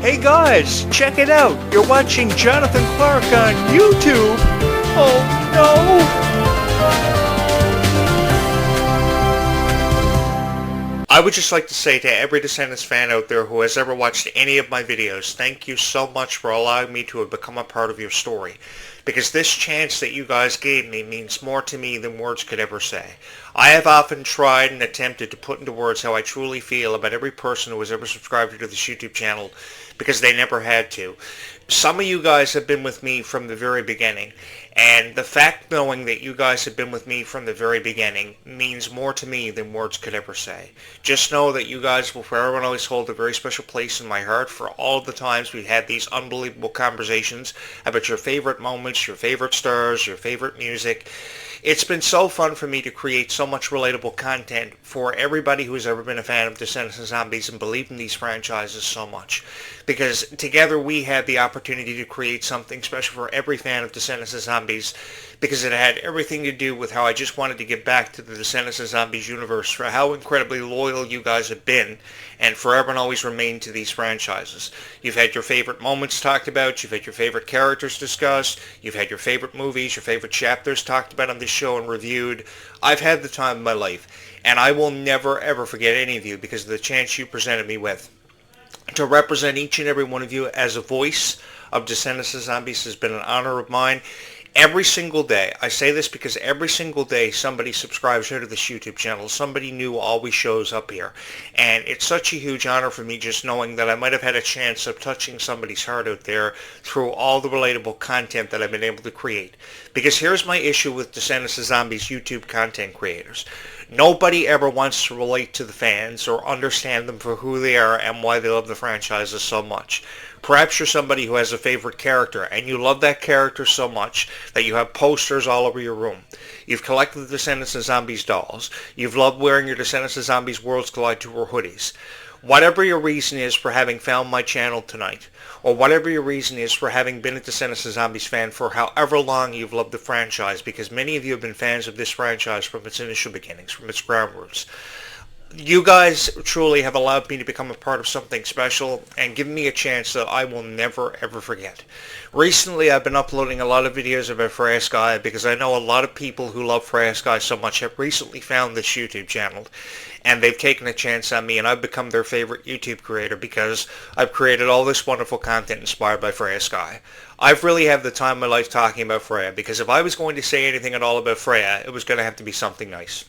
Hey guys, check it out. You're watching Jonathan Clarke on YouTube. Oh no. I would just like to say to every Descendants fan out there who has ever watched any of my videos, thank you so much for allowing me to have become a part of your story. Because this chance that you guys gave me means more to me than words could ever say. I have often tried and attempted to put into words how I truly feel about every person who has ever subscribed to this YouTube channel, because they never had to. Some of you guys have been with me from the very beginning, and the fact knowing that you guys have been with me from the very beginning means more to me than words could ever say. Just know that you guys will forever and always hold a very special place in my heart for all of the times we've had these unbelievable conversations about your favorite moments, your favorite stars, your favorite music. It's been so fun for me to create so much relatable content for everybody who's ever been a fan of Descendants and Zombies and believed in these franchises so much. Because together we had the opportunity to create something special for every fan of Descendants and Zombies, because it had everything to do with how I just wanted to get back to the Descendants and Zombies universe, for how incredibly loyal you guys have been and forever and always remain to these franchises. You've had your favorite moments talked about, you've had your favorite characters discussed, you've had your favorite movies, your favorite chapters talked about on this show and reviewed. I've had the time of my life, and I will never ever forget any of you because of the chance you presented me with. To represent each and every one of you as a voice of Descendants and Zombies has been an honor of mine. Every single day, I say this because every single day somebody subscribes here to this YouTube channel. Somebody new always shows up here. And it's such a huge honor for me just knowing that I might have had a chance of touching somebody's heart out there through all the relatable content that I've been able to create. Because here's my issue with Descendants and Zombies YouTube content creators. Nobody ever wants to relate to the fans or understand them for who they are and why they love the franchises so much. Perhaps you're somebody who has a favorite character and you love that character so much that you have posters all over your room. You've collected the Descendants and Zombies dolls. You've loved wearing your Descendants and Zombies Worlds Collide Tour hoodies. Whatever your reason is for having found my channel tonight, or whatever your reason is for having been a Descendants and Zombies fan for however long you've loved the franchise, because many of you have been fans of this franchise from its initial beginnings, from its ground roots. You guys truly have allowed me to become a part of something special and given me a chance that I will never ever forget. Recently I've been uploading a lot of videos about Freya Sky because I know a lot of people who love Freya Sky so much have recently found this YouTube channel, and they've taken a chance on me, and I've become their favorite YouTube creator because I've created all this wonderful content inspired by Freya Sky. I've really had the time of my life talking about Freya, because if I was going to say anything at all about Freya, it was going to have to be something nice.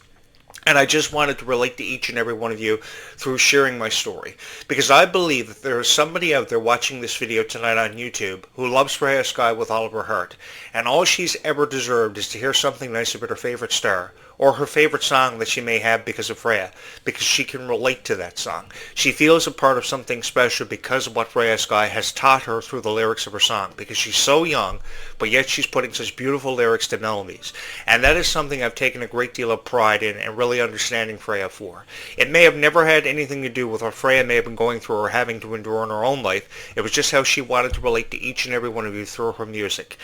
And I just wanted to relate to each and every one of you through sharing my story. Because I believe that there is somebody out there watching this video tonight on YouTube who loves Freya Sky with all of her heart. And all she's ever deserved is to hear something nice about her favorite star, or her favorite song that she may have because of Freya, because she can relate to that song. She feels a part of something special because of what Freya Sky has taught her through the lyrics of her song, because she's so young, but yet she's putting such beautiful lyrics to melodies. And that is something I've taken a great deal of pride in and really understanding Freya for. It may have never had anything to do with what Freya may have been going through or having to endure in her own life. It was just how she wanted to relate to each and every one of you through her music.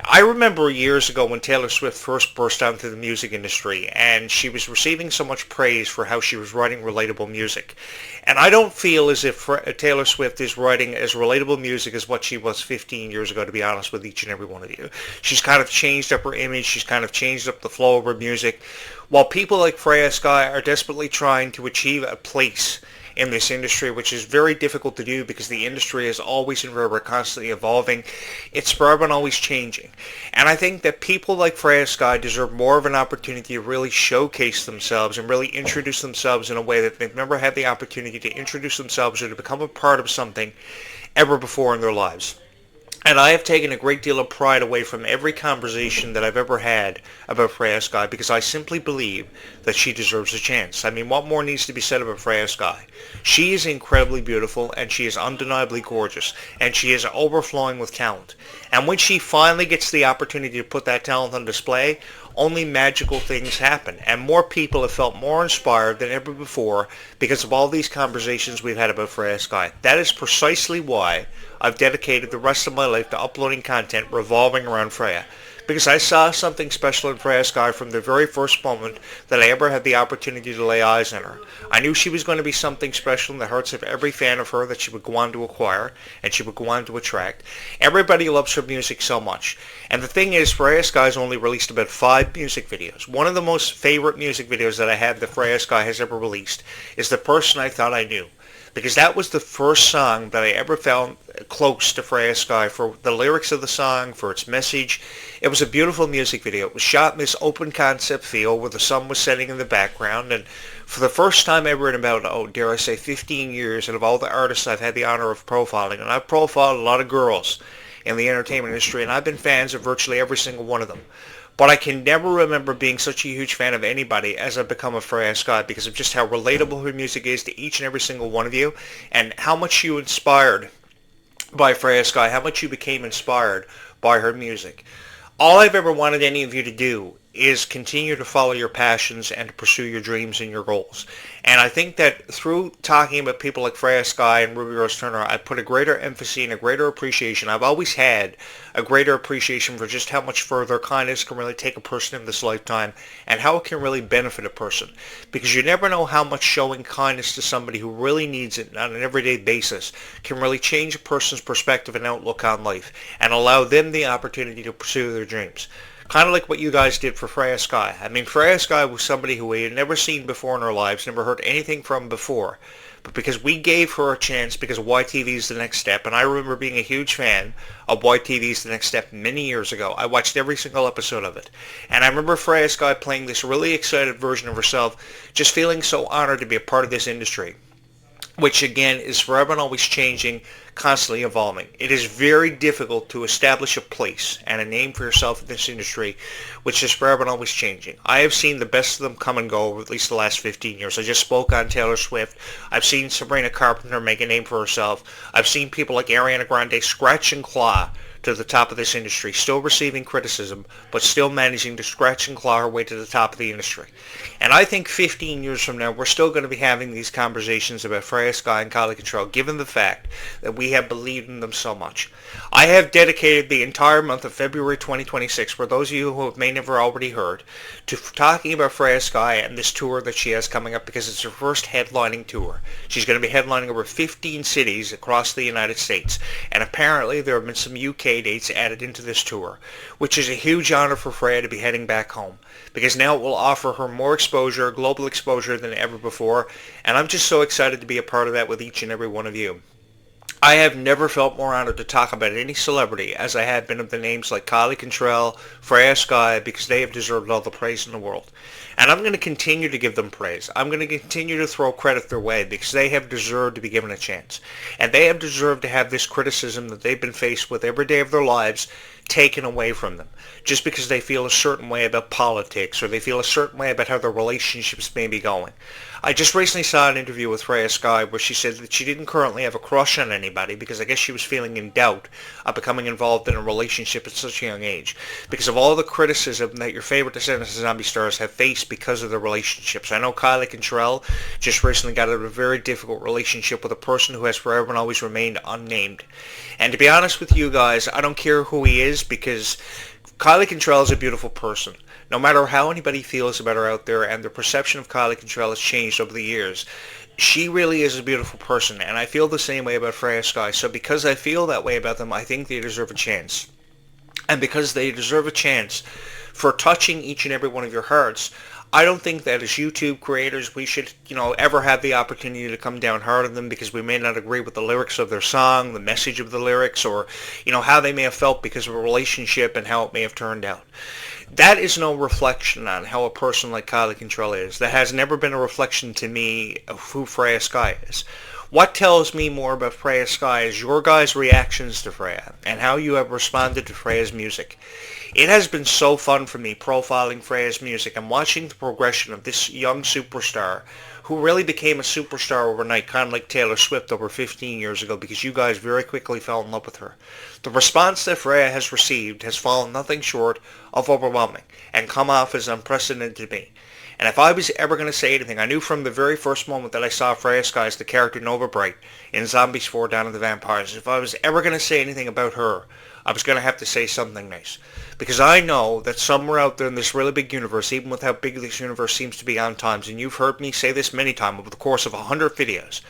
I remember years ago when Taylor Swift first burst onto the music industry, and she was receiving so much praise for how she was writing relatable music. And I don't feel as if Taylor Swift is writing as relatable music as what she was 15 years ago, to be honest with each and every one of you. She's kind of changed up her image. She's kind of changed up the flow of her music. While people like Freya Sky are desperately trying to achieve a place in this industry, which is very difficult to do because the industry is always and forever constantly evolving, it's forever and always changing. And I think that people like Freya Sky deserve more of an opportunity to really showcase themselves and really introduce themselves in a way that they've never had the opportunity to introduce themselves or to become a part of something ever before in their lives. And I have taken a great deal of pride away from every conversation that I've ever had about Freya Sky, because I simply believe that she deserves a chance. I mean, what more needs to be said about Freya Sky? She is incredibly beautiful, and she is undeniably gorgeous, and she is overflowing with talent. And when she finally gets the opportunity to put that talent on display, only magical things happen, and more people have felt more inspired than ever before because of all these conversations we've had about Freya Sky. That is precisely why I've dedicated the rest of my life to uploading content revolving around Freya, because I saw something special in Freya Sky from the very first moment that I ever had the opportunity to lay eyes on her. I knew she was going to be something special in the hearts of every fan of her that she would go on to acquire and she would go on to attract. Everybody loves her music so much. And the thing is, Freya Sky's only released about 5 music videos. One of the most favorite music videos that I have that Freya Sky has ever released is The Person I Thought I Knew. Because that was the first song that I ever found close to Freya Sky for the lyrics of the song, for its message. It was a beautiful music video. It was shot in this open concept feel where the sun was setting in the background, and for the first time ever in about, dare I say, 15 years, and of all the artists I've had the honor of profiling, and I've profiled a lot of girls in the entertainment industry, and I've been fans of virtually every single one of them. But I can never remember being such a huge fan of anybody as I've become of Freya Sky because of just how relatable her music is to each and every single one of you, and how much you inspired by Freya Sky, how much you became inspired by her music. All I've ever wanted any of you to do is continue to follow your passions and to pursue your dreams and your goals. And I think that through talking about people like Freya Sky and Ruby Rose Turner, I put a greater emphasis and a greater appreciation. I've always had a greater appreciation for just how much further kindness can really take a person in this lifetime and how it can really benefit a person. Because you never know how much showing kindness to somebody who really needs it on an everyday basis can really change a person's perspective and outlook on life and allow them the opportunity to pursue their dreams. Kind of like what you guys did for Freya Sky. I mean, Freya Sky was somebody who we had never seen before in our lives, never heard anything from before. But because we gave her a chance, because YTV's The Next Step, and I remember being a huge fan of YTV's The Next Step many years ago. I watched every single episode of it. And I remember Freya Sky playing this really excited version of herself, just feeling so honored to be a part of this industry, which again is forever and always changing, constantly evolving. It is very difficult to establish a place and a name for yourself in this industry, which is forever and always changing. I have seen the best of them come and go over at least the last 15 years. I just spoke on Taylor Swift. I've seen Sabrina Carpenter make a name for herself. I've seen people like Ariana Grande scratch and claw to the top of this industry, still receiving criticism, but still managing to scratch and claw her way to the top of the industry. And I think 15 years from now, we're still going to be having these conversations about Freya Sky and Kylie Control, given the fact that we have believed in them so much. I have dedicated the entire month of February 2026, for those of you who may never already heard, to talking about Freya Sky and this tour that she has coming up, because it's her first headlining tour. She's going to be headlining over 15 cities across the United States, and apparently there have been some UK dates added into this tour, which is a huge honor for Freya to be heading back home, because now it will offer her more exposure, global exposure than ever before, and I'm just so excited to be a part of that with each and every one of you. I have never felt more honored to talk about any celebrity as I have been of the names like Kylie Contrell, Freya Sky, because they have deserved all the praise in the world. And I'm going to continue to give them praise. I'm going to continue to throw credit their way because they have deserved to be given a chance. And they have deserved to have this criticism that they've been faced with every day of their lives taken away from them, just because they feel a certain way about politics or they feel a certain way about how their relationships may be going. I just recently saw an interview with Freya Sky where she said that she didn't currently have a crush on anybody because I guess she was feeling in doubt of becoming involved in a relationship at such a young age because of all the criticism that your favorite Descendants of Zombie stars have faced because of their relationships. I know Kylie Contrell just recently got out of a very difficult relationship with a person who has forever and always remained unnamed. And to be honest with you guys, I don't care who he is because Kylie Contrell is a beautiful person. No matter how anybody feels about her out there, and the perception of Kylie Contrell has changed over the years, she really is a beautiful person, and I feel the same way about Freya Sky. So because I feel that way about them, I think they deserve a chance. And because they deserve a chance for touching each and every one of your hearts, I don't think that as YouTube creators we should, ever have the opportunity to come down hard on them because we may not agree with the lyrics of their song, the message of the lyrics, or, how they may have felt because of a relationship and how it may have turned out. That is no reflection on how a person like Kylie Contrell is. That has never been a reflection to me of who Freya Sky is. What tells me more about Freya Sky is your guys' reactions to Freya and how you have responded to Freya's music. It has been so fun for me profiling Freya's music and watching the progression of this young superstar who really became a superstar overnight, kind of like Taylor Swift over 15 years ago, because you guys very quickly fell in love with her. The response that Freya has received has fallen nothing short of overwhelming and come off as unprecedented to me. And if I was ever going to say anything, I knew from the very first moment that I saw Freya Sky as the character Nova Bright in Zombies 4 Dawn of the Vampires, if I was ever going to say anything about her, I was going to have to say something nice. Because I know that somewhere out there in this really big universe, even with how big this universe seems to be on times, and you've heard me say this many times over the course of 100 videos,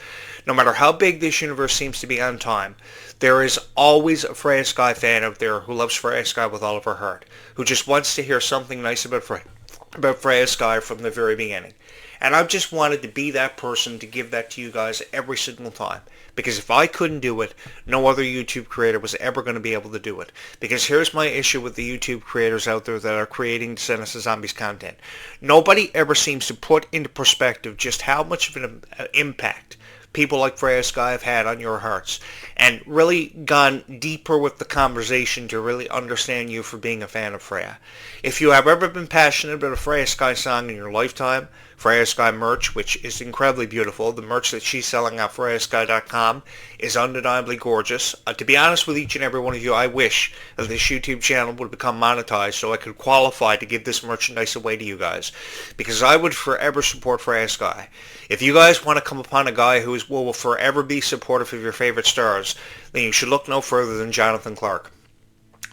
no matter how big this universe seems to be on time, there is always a Freya Sky fan out there who loves Freya Sky with all of her heart, who just wants to hear something nice about Freya Sky from the very beginning. And I've just wanted to be that person to give that to you guys every single time. Because if I couldn't do it, no other YouTube creator was ever going to be able to do it. Because here's my issue with the YouTube creators out there that are creating Descendants of Zombies content. Nobody ever seems to put into perspective just how much of an impact people like Freya Sky have had on your hearts, and really gone deeper with the conversation to really understand you for being a fan of Freya. If you have ever been passionate about a Freya Sky song in your lifetime, Freya Sky merch, which is incredibly beautiful, the merch that she's selling at FreyaSky.com is undeniably gorgeous. To be honest with each and every one of you, I wish that this YouTube channel would become monetized so I could qualify to give this merchandise away to you guys, because I would forever support Freya Sky. If you guys want to come upon a guy who will forever be supportive of your favorite stars, then you should look no further than Jonathan Clarke.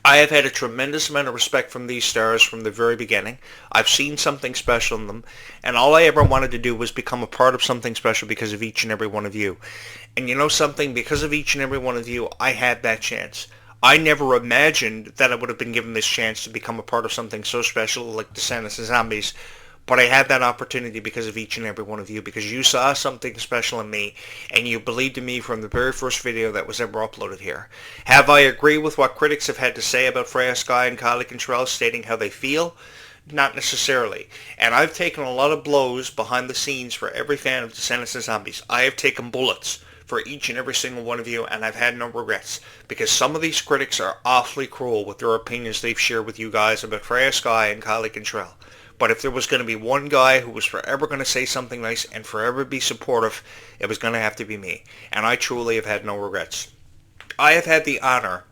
I have had a tremendous amount of respect from these stars from the very beginning. I've seen something special in them, and all I ever wanted to do was become a part of something special because of each and every one of you. And you know something? Because of each and every one of you, I had that chance. I never imagined that I would have been given this chance to become a part of something so special like Descendants of Zombies, but I had that opportunity because of each and every one of you, because you saw something special in me, and you believed in me from the very first video that was ever uploaded here. Have I agreed with what critics have had to say about Freya Sky and Clarke stating how they feel? Not necessarily. And I've taken a lot of blows behind the scenes for every fan of Descendants of Zombies. I have taken bullets for each and every single one of you, and I've had no regrets, because some of these critics are awfully cruel with their opinions they've shared with you guys about Freya Sky and Clarke. But if there was going to be one guy who was forever going to say something nice and forever be supportive, it was going to have to be me. And I truly have had no regrets. I have had the honor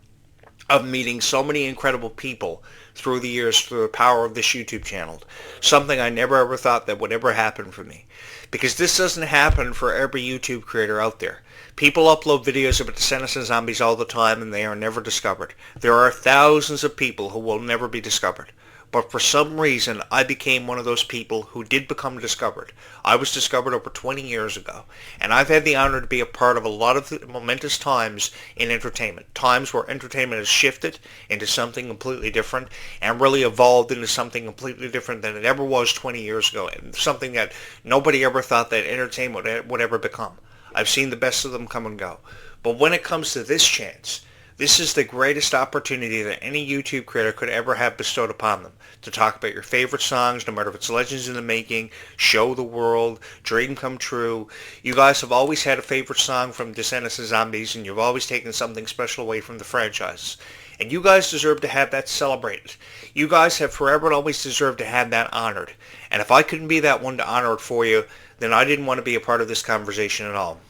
of meeting so many incredible people through the years through the power of this YouTube channel. Something I never ever thought that would ever happen for me. Because this doesn't happen for every YouTube creator out there. People upload videos about Descendants of Zombies all the time and they are never discovered. There are thousands of people who will never be discovered. But for some reason, I became one of those people who did become discovered. I was discovered over 20 years ago. And I've had the honor to be a part of a lot of the momentous times in entertainment. Times where entertainment has shifted into something completely different and really evolved into something completely different than it ever was 20 years ago. And something that nobody ever thought that entertainment would ever become. I've seen the best of them come and go. But when it comes to this chance, this is the greatest opportunity that any YouTube creator could ever have bestowed upon them, to talk about your favorite songs, no matter if it's Legends in the Making, Show the World, Dream Come True. You guys have always had a favorite song from Descendants of Zombies, and you've always taken something special away from the franchises. And you guys deserve to have that celebrated. You guys have forever and always deserved to have that honored. And if I couldn't be that one to honor it for you, then I didn't want to be a part of this conversation at all.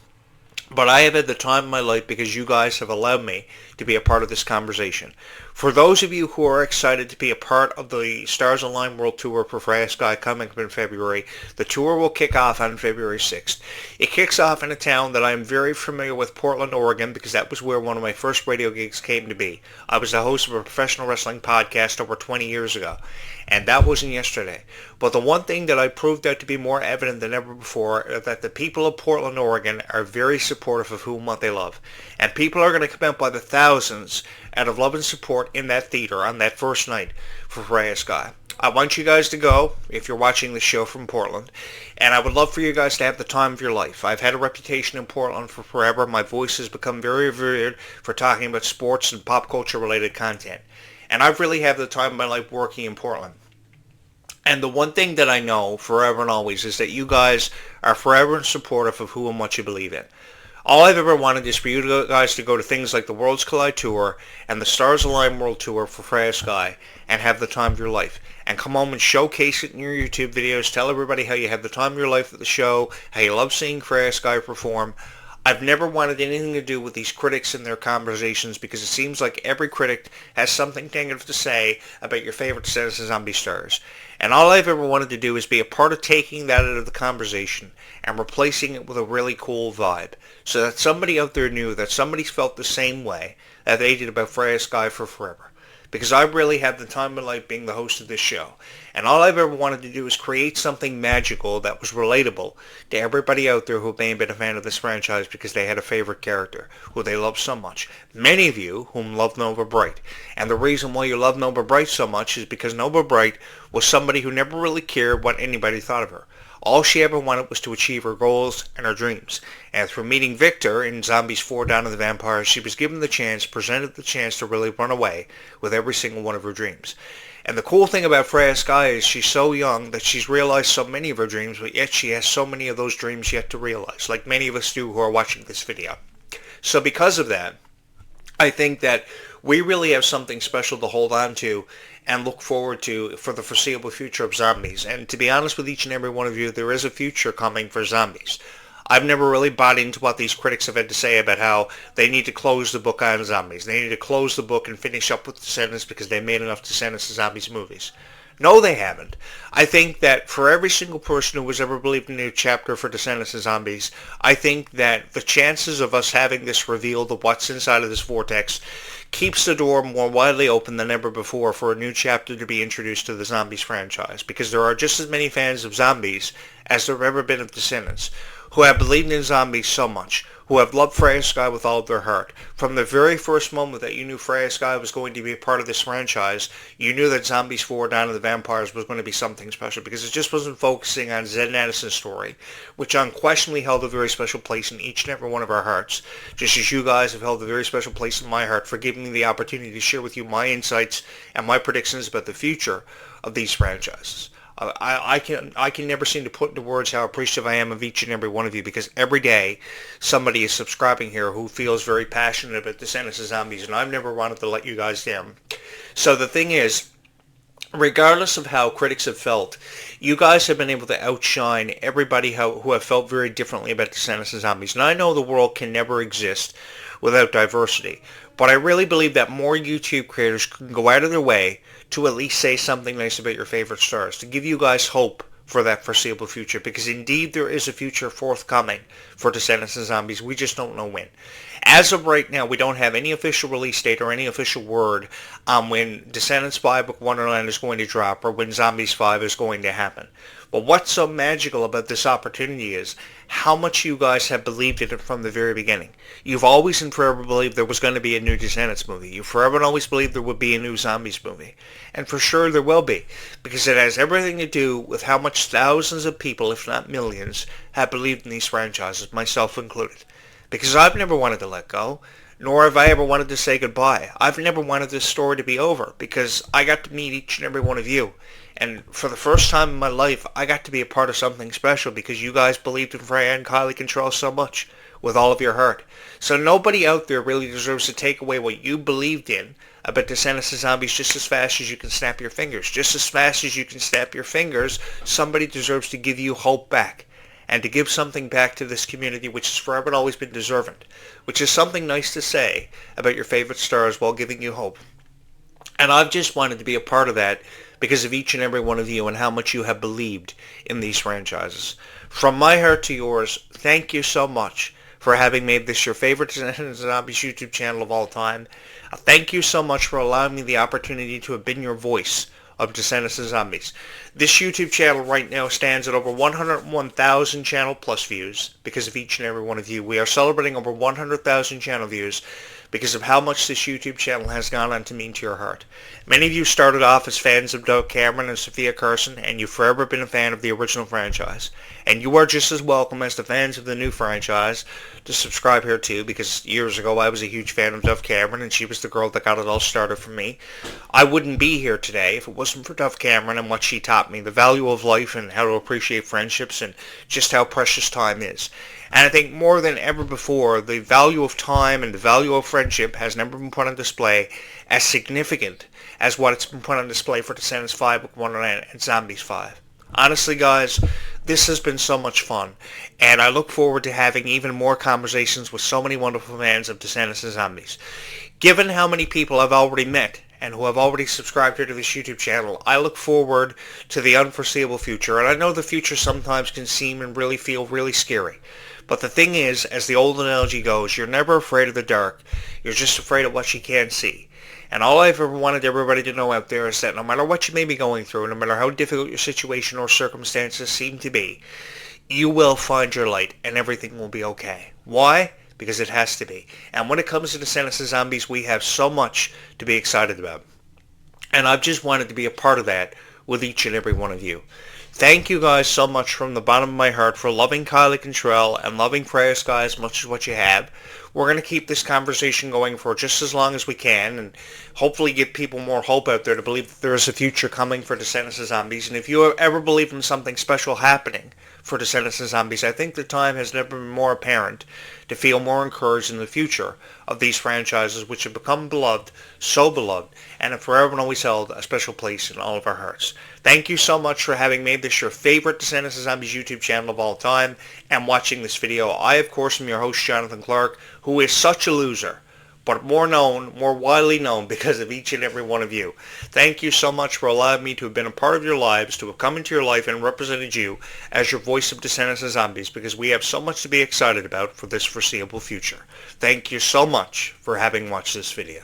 But I have had the time of my life because you guys have allowed me to be a part of this conversation. For those of you who are excited to be a part of the Stars Align World Tour for Freya Sky coming up in February, the tour will kick off on February 6th. It kicks off in a town that I am very familiar with, Portland, Oregon, because that was where one of my first radio gigs came to be. I was the host of a professional wrestling podcast over 20 years ago, and that wasn't yesterday. But the one thing that I proved out to be more evident than ever before is that the people of Portland, Oregon are very supportive of whom what they love. And people are going to come out by the thousands out of love and support in that theater on that first night for Freya Sky. I want you guys to go, if you're watching the show from Portland, and I would love for you guys to have the time of your life. I've had a reputation in Portland for forever. My voice has become very revered for talking about sports and pop culture related content. And I've really had the time of my life working in Portland. And the one thing that I know forever and always is that you guys are forever supportive of who and what you believe in. All I've ever wanted is for you guys to go to things like the Worlds Collide Tour and the Stars Align World Tour for Freya Sky and have the time of your life. And come home and showcase it in your YouTube videos. Tell everybody how you had the time of your life at the show, how you love seeing Freya Sky perform. I've never wanted anything to do with these critics and their conversations because it seems like every critic has something negative to say about your favorite Descendants of Zombie stars. And all I've ever wanted to do is be a part of taking that out of the conversation and replacing it with a really cool vibe so that somebody out there knew that somebody's felt the same way that they did about Freya Sky for forever. Because I really had the time of my life being the host of this show. And all I've ever wanted to do is create something magical that was relatable to everybody out there who may have been a fan of this franchise because they had a favorite character who they loved so much. Many of you whom love Nova Bright. And the reason why you love Nova Bright so much is because Nova Bright was somebody who never really cared what anybody thought of her. All she ever wanted was to achieve her goals and her dreams. And through meeting Victor in Zombies 4 Dawn of the Vampires, she was given the chance, presented the chance to really run away with every single one of her dreams. And the cool thing about Freya Sky is she's so young that she's realized so many of her dreams, but yet she has so many of those dreams yet to realize, like many of us do who are watching this video. So because of that, I think that we really have something special to hold on to and look forward to for the foreseeable future of zombies. And to be honest with each and every one of you, there is a future coming for zombies. I've never really bought into what these critics have had to say about how they need to close the book on zombies. They need to close the book and finish up with Descendants because they made enough Descendants of Zombies movies. No, they haven't. I think that for every single person who has ever believed in a new chapter for Descendants of Zombies, I think that the chances of us having this revealed of what's inside of this vortex keeps the door more widely open than ever before for a new chapter to be introduced to the Zombies franchise, because there are just as many fans of Zombies as there have ever been of Descendants, who have believed in zombies so much, who have loved Freya Sky with all of their heart. From the very first moment that you knew Freya Sky was going to be a part of this franchise, you knew that Zombies 4 Dawn of the Vampires was going to be something special, because it just wasn't focusing on Zed and Addison's story, which unquestionably held a very special place in each and every one of our hearts, just as you guys have held a very special place in my heart for giving me the opportunity to share with you my insights and my predictions about the future of these franchises. I can never seem to put into words how appreciative I am of each and every one of you, because every day somebody is subscribing here who feels very passionate about Descendants of Zombies, and I've never wanted to let you guys down. So the thing is, regardless of how critics have felt, you guys have been able to outshine everybody who have felt very differently about Descendants of Zombies. And I know the world can never exist without diversity, but I really believe that more YouTube creators can go out of their way to at least say something nice about your favorite stars, to give you guys hope for that foreseeable future, because indeed there is a future forthcoming for Descendants of Zombies. We just don't know when. As of right now, we don't have any official release date or any official word on when Descendants 5 Book Wonderland is going to drop or when Zombies 5 is going to happen. But what's so magical about this opportunity is how much you guys have believed in it from the very beginning. You've always and forever believed there was going to be a new Descendants movie. You forever and always believed there would be a new Zombies movie. And for sure there will be, because it has everything to do with how much thousands of people, if not millions, have believed in these franchises, myself included. Because I've never wanted to let go, nor have I ever wanted to say goodbye. I've never wanted this story to be over, because I got to meet each and every one of you. And for the first time in my life, I got to be a part of something special because you guys believed in Freya and Kylie Control so much with all of your heart. So nobody out there really deserves to take away what you believed in about Descendants of Zombies just as fast as you can snap your fingers. Just as fast as you can snap your fingers, somebody deserves to give you hope back, and to give something back to this community which has forever and always been deserving, which is something nice to say about your favorite stars while giving you hope. And I've just wanted to be a part of that because of each and every one of you and how much you have believed in these franchises. From my heart to yours, thank you so much for having made this your favorite Descendants of Zombies YouTube channel of all time. Thank you so much for allowing me the opportunity to have been your voice of Descendants of Zombies. This YouTube channel right now stands at over 101,000 channel plus views because of each and every one of you. We are celebrating over 100,000 channel views because of how much this YouTube channel has gone on to mean to your heart. Many of you started off as fans of Dove Cameron and Sophia Carson, and you've forever been a fan of the original franchise. And you are just as welcome as the fans of the new franchise to subscribe here too, because years ago I was a huge fan of Dove Cameron, and she was the girl that got it all started for me. I wouldn't be here today if it wasn't for Dove Cameron and what she taught me, the value of life and how to appreciate friendships and just how precious time is. And I think more than ever before, the value of time and the value of friendship has never been put on display as significant as what it's been put on display for Descendants 5 Book Wonderland and Zombies 5. Honestly, guys, this has been so much fun, and I look forward to having even more conversations with so many wonderful fans of Descendants and Zombies. Given how many people I've already met and who have already subscribed here to this YouTube channel, I look forward to the unforeseeable future. And I know the future sometimes can seem and really feel really scary. But the thing is, as the old analogy goes, you're never afraid of the dark. You're just afraid of what you can't see. And all I've ever wanted everybody to know out there is that no matter what you may be going through, no matter how difficult your situation or circumstances seem to be, you will find your light and everything will be okay. Why? Because it has to be. And when it comes to Descendants of Zombies, we have so much to be excited about. And I've just wanted to be a part of that with each and every one of you. Thank you guys so much from the bottom of my heart for loving Kylie Contrell and loving Freya Sky as much as what you have. We're going to keep this conversation going for just as long as we can and hopefully give people more hope out there to believe that there is a future coming for Descendants of Zombies. And if you ever believe in something special happening for Descendants of Zombies, I think the time has never been more apparent to feel more encouraged in the future of these franchises which have become beloved, so beloved, and have forever and always held a special place in all of our hearts. Thank you so much for having made this your favorite Descendants of Zombies YouTube channel of all time and watching this video. I, of course, am your host, Jonathan Clarke, who is such a loser, but more widely known because of each and every one of you. Thank you so much for allowing me to have been a part of your lives, to have come into your life and represented you as your voice of Descendants of Zombies, because we have so much to be excited about for this foreseeable future. Thank you so much for having watched this video.